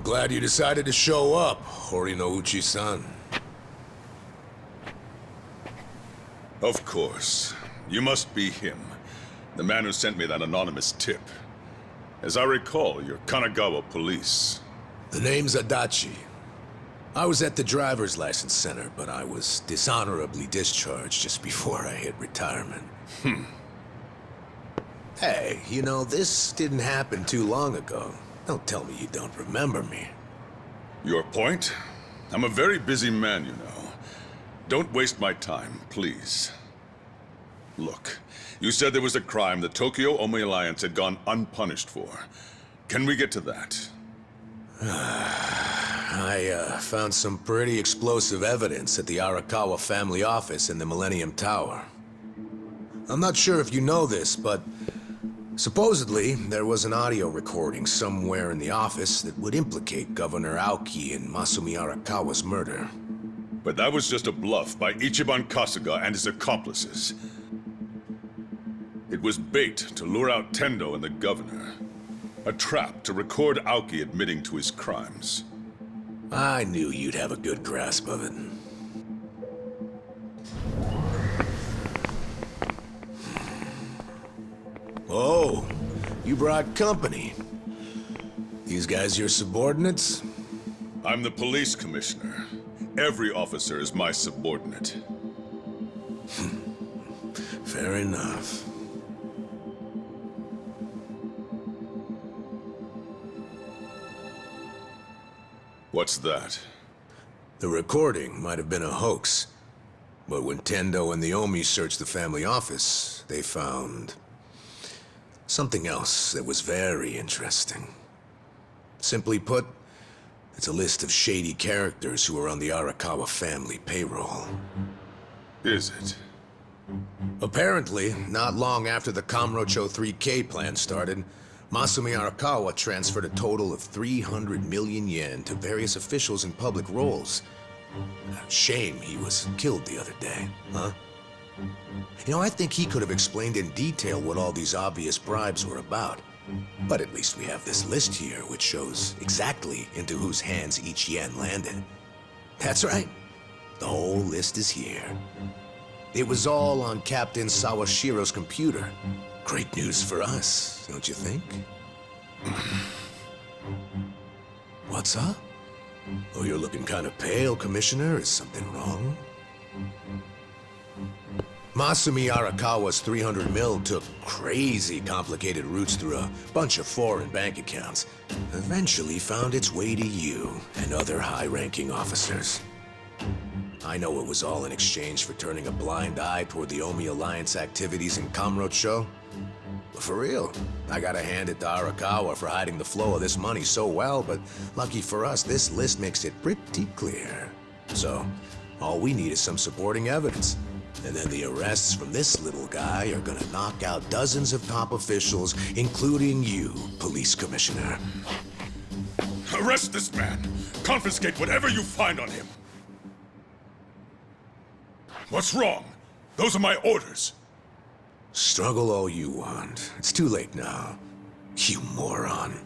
glad you decided to show up, Horinouchi-san. Of course. You must be him. The man who sent me that anonymous tip. As I recall, you're Kanagawa police. The name's Adachi. I was at the driver's license center, but I was dishonorably discharged just before I hit retirement. Hey, you know, this didn't happen too long ago. Don't tell me you don't remember me. Your point? I'm a very busy man, you know. Don't waste my time, please. Look, you said there was a crime the Tokyo Omi Alliance had gone unpunished for. Can we get to that? I found some pretty explosive evidence at the Arakawa family office in the Millennium Tower. I'm not sure if you know this, but supposedly there was an audio recording somewhere in the office that would implicate Governor Aoki in Masumi Arakawa's murder. But that was just a bluff by Ichiban Kasuga and his accomplices. It was bait to lure out Tendo and the governor. A trap to record Aoki admitting to his crimes. I knew you'd have a good grasp of it. Oh, you brought company. These guys your subordinates? I'm the police commissioner. Every officer is my subordinate. Fair enough. What's that? The recording might have been a hoax, but when Tendo and the Omi searched the family office, they found something else that was very interesting. Simply put, it's a list of shady characters who are on the Arakawa family payroll. Is it? Apparently, not long after the Kamurocho 3K plan started, Masumi Arakawa transferred a total of 300 million yen to various officials in public roles. Shame he was killed the other day, huh? You know, I think he could have explained in detail what all these obvious bribes were about. But at least we have this list here, which shows exactly into whose hands each yen landed. That's right. The whole list is here. It was all on Captain Sawashiro's computer. Great news for us, don't you think? What's up? Oh, you're looking kind of pale, Commissioner. Is something wrong? Masumi Arakawa's 300 mil took crazy complicated routes through a bunch of foreign bank accounts. Eventually found its way to you and other high-ranking officers. I know it was all in exchange for turning a blind eye toward the Omi Alliance activities in Kamurocho. But for real, I gotta hand it to Arakawa for hiding the flow of this money so well, but lucky for us, this list makes it pretty clear. So, all we need is some supporting evidence. And then the arrests from this little guy are gonna knock out dozens of top officials, including you, Police Commissioner. Arrest this man! Confiscate whatever you find on him! What's wrong? Those are my orders. Struggle all you want. It's too late now. You moron.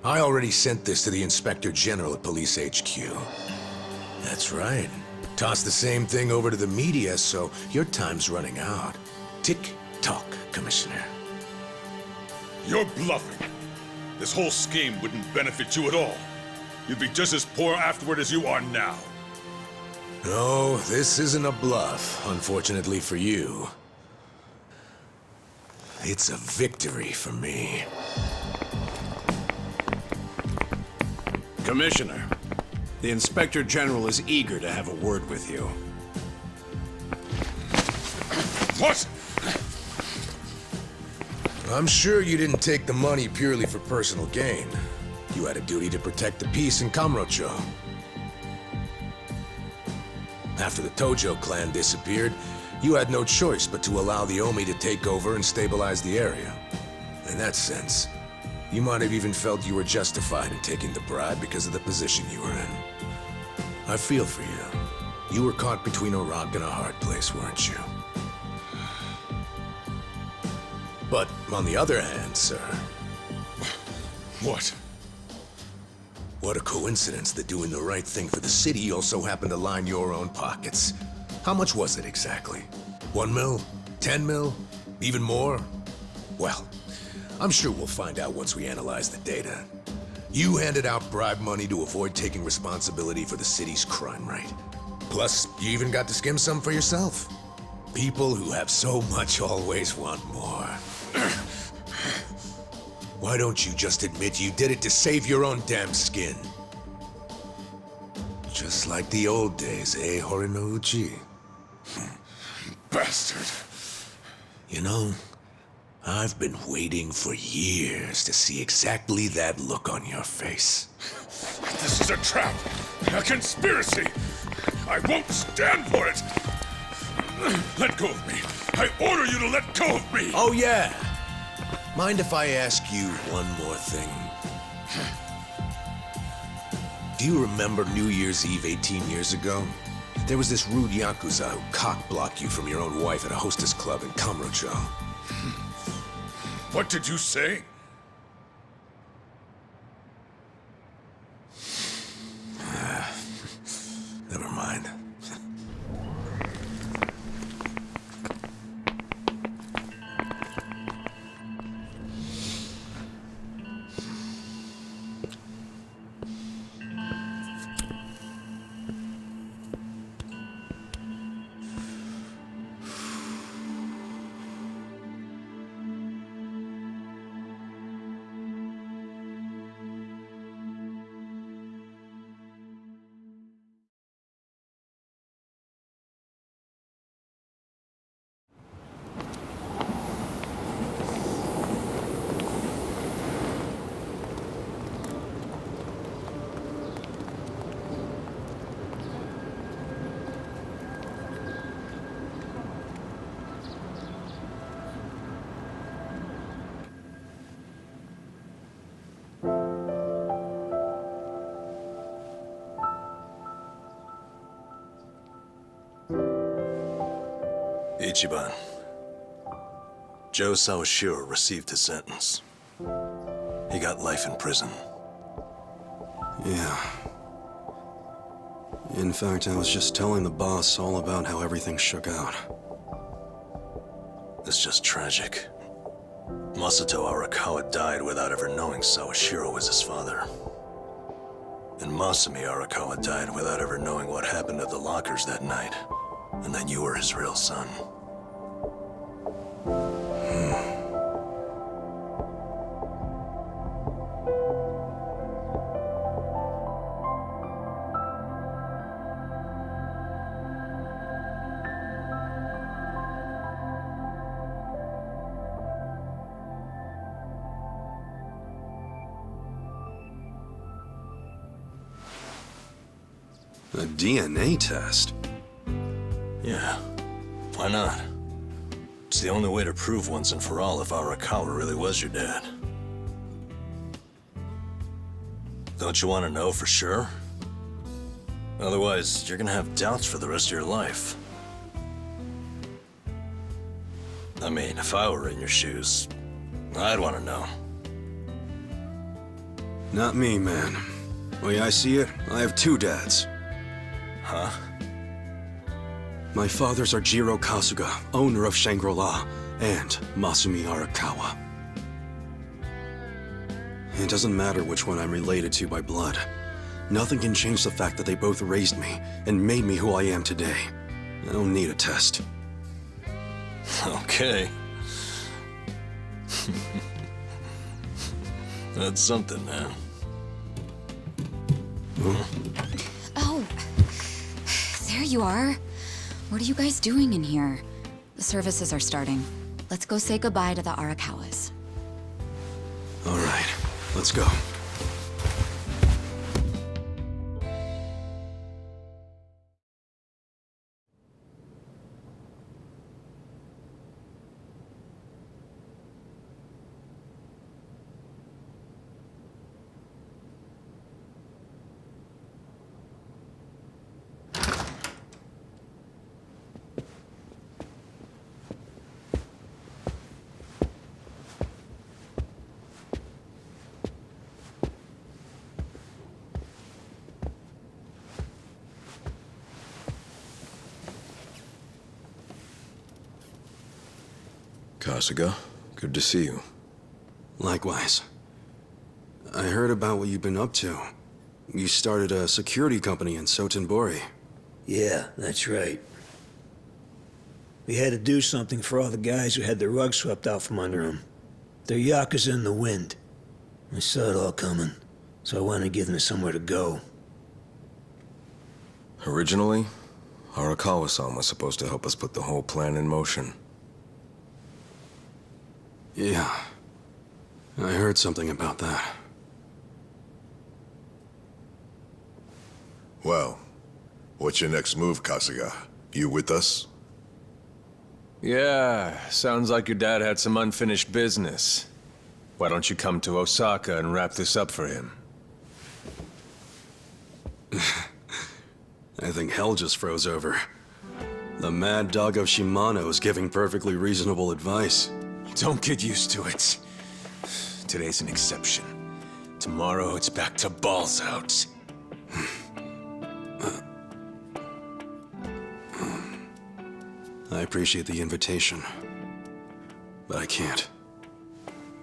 I already sent this to the Inspector General at Police HQ. That's right. Toss the same thing over to the media, so your time's running out. Tick-tock, Commissioner. You're bluffing. This whole scheme wouldn't benefit you at all. You'd be just as poor afterward as you are now. No, this isn't a bluff, unfortunately for you. It's a victory for me. Commissioner, the Inspector General is eager to have a word with you. What? I'm sure you didn't take the money purely for personal gain. You had a duty to protect the peace in Kamurocho. After the Tojo clan disappeared, you had no choice but to allow the Omi to take over and stabilize the area. In that sense, you might have even felt you were justified in taking the bribe because of the position you were in. I feel for you. You were caught between a rock and a hard place, weren't you? But on the other hand, sir... What? What a coincidence that doing the right thing for the city also happened to line your own pockets. How much was it exactly? 1 mil? 10 mil? Even more? Well, I'm sure we'll find out once we analyze the data. You handed out bribe money to avoid taking responsibility for the city's crime rate. Plus, you even got to skim some for yourself. People who have so much always want more. Why don't you just admit you did it to save your own damn skin? Just like the old days, eh, Horinouchi? Bastard. You know, I've been waiting for years to see exactly that look on your face. This is a trap! A conspiracy! I won't stand for it! Let go of me! I order you to let go of me! Oh yeah! Mind if I ask you one more thing? Do you remember New Year's Eve 18 years ago? There was this rude Yakuza who cock-blocked you from your own wife at a hostess club in Kamurocho. What did you say? Never mind. Ichiban. Joe Sawashiro received his sentence. He got life in prison. Yeah. In fact, I was just telling the boss all about how everything shook out. It's just tragic. Masato Arakawa died without ever knowing Sawashiro was his father. And Masumi Arakawa died without ever knowing what happened at the lockers that night, and that you were his real son. A DNA test? Yeah, why not? It's the only way to prove once and for all if Arakawa really was your dad. Don't you want to know for sure? Otherwise, you're gonna have doubts for the rest of your life. I mean, if I were in your shoes, I'd want to know. Not me, man. The way I see it, I have two dads. Huh? My fathers are Jiro Kasuga, owner of Shangri-La, and Masumi Arakawa. It doesn't matter which one I'm related to by blood. Nothing can change the fact that they both raised me and made me who I am today. I don't need a test. Okay. That's something, man. Oh, there you are. What are you guys doing in here? The services are starting. Let's go say goodbye to the Arakawas. All right, let's go. Kasuga, good to see you. Likewise. I heard about what you've been up to. You started a security company in Sotenbori. Yeah, that's right. We had to do something for all the guys who had their rug swept out from under them. They're Yakuza in the wind. I saw it all coming, so I wanted to give them somewhere to go. Originally, Arakawa-san was supposed to help us put the whole plan in motion. Yeah. I heard something about that. Well, what's your next move, Kasuga? You with us? Yeah, sounds like your dad had some unfinished business. Why don't you come to Osaka and wrap this up for him? I think hell just froze over. The mad dog of Shimano is giving perfectly reasonable advice. Don't get used to it. Today's an exception. Tomorrow it's back to balls out. I appreciate the invitation, but I can't.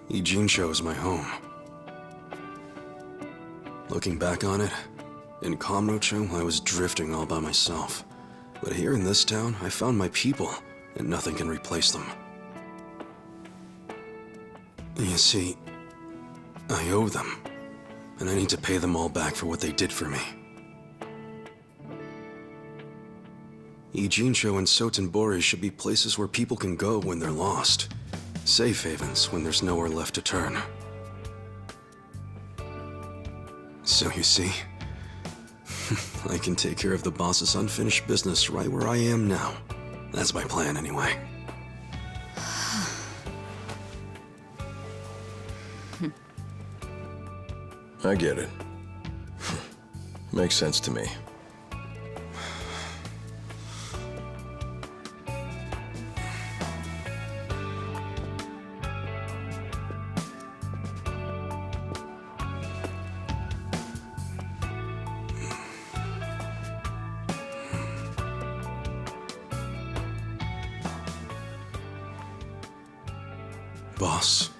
Ijincho is my home. Looking back on it, in Kamurocho, I was drifting all by myself. But here in this town, I found my people, and nothing can replace them. You see, I owe them, and I need to pay them all back for what they did for me. Ijincho and Sotenbori should be places where people can go when they're lost. Safe havens when there's nowhere left to turn. So you see, I can take care of the boss's unfinished business right where I am now. That's my plan anyway. I get it. Makes sense to me. Boss.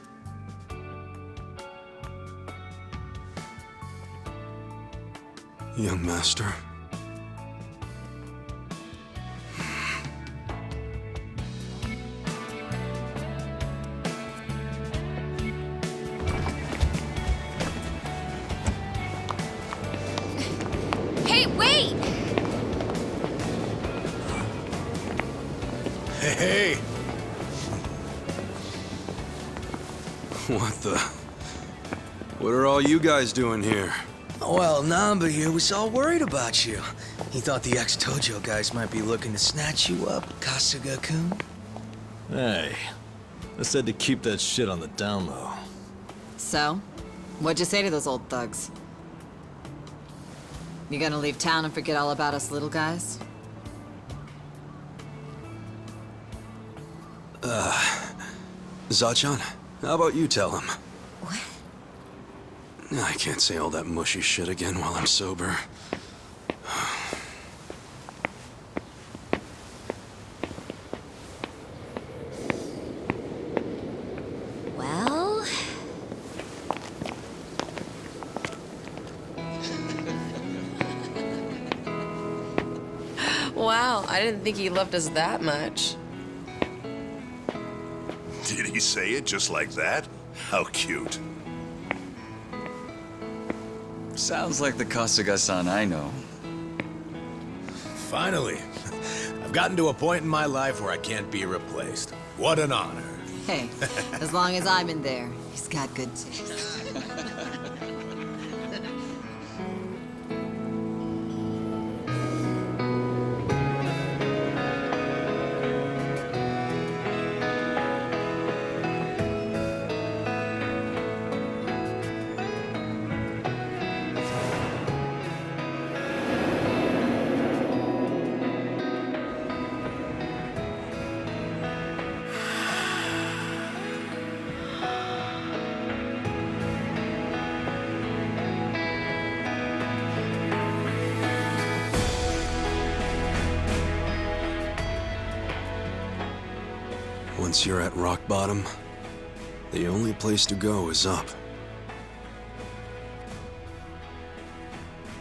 Young master. Hey, wait! Hey! What the? What are all you guys doing here? Well, Namba here was all worried about you. He thought the ex-Tojo guys might be looking to snatch you up, Kasuga-kun. Hey, I said to keep that shit on the down low. So, what'd you say to those old thugs? You gonna leave town and forget all about us little guys? Zachan, how about you tell him? What? I can't say all that mushy shit again while I'm sober. Well... Wow, I didn't think he loved us that much. Did he say it just like that? How cute. Sounds like the Kasuga-san I know. Finally. I've gotten to a point in my life where I can't be replaced. What an honor. Hey, as long as I'm in there, he's got good taste. Once you're at rock bottom, the only place to go is up.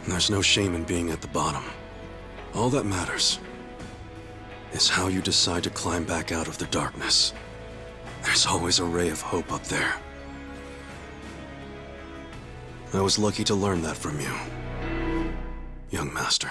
There's no shame in being at the bottom. All that matters is how you decide to climb back out of the darkness. There's always a ray of hope up there. I was lucky to learn that from you, young master.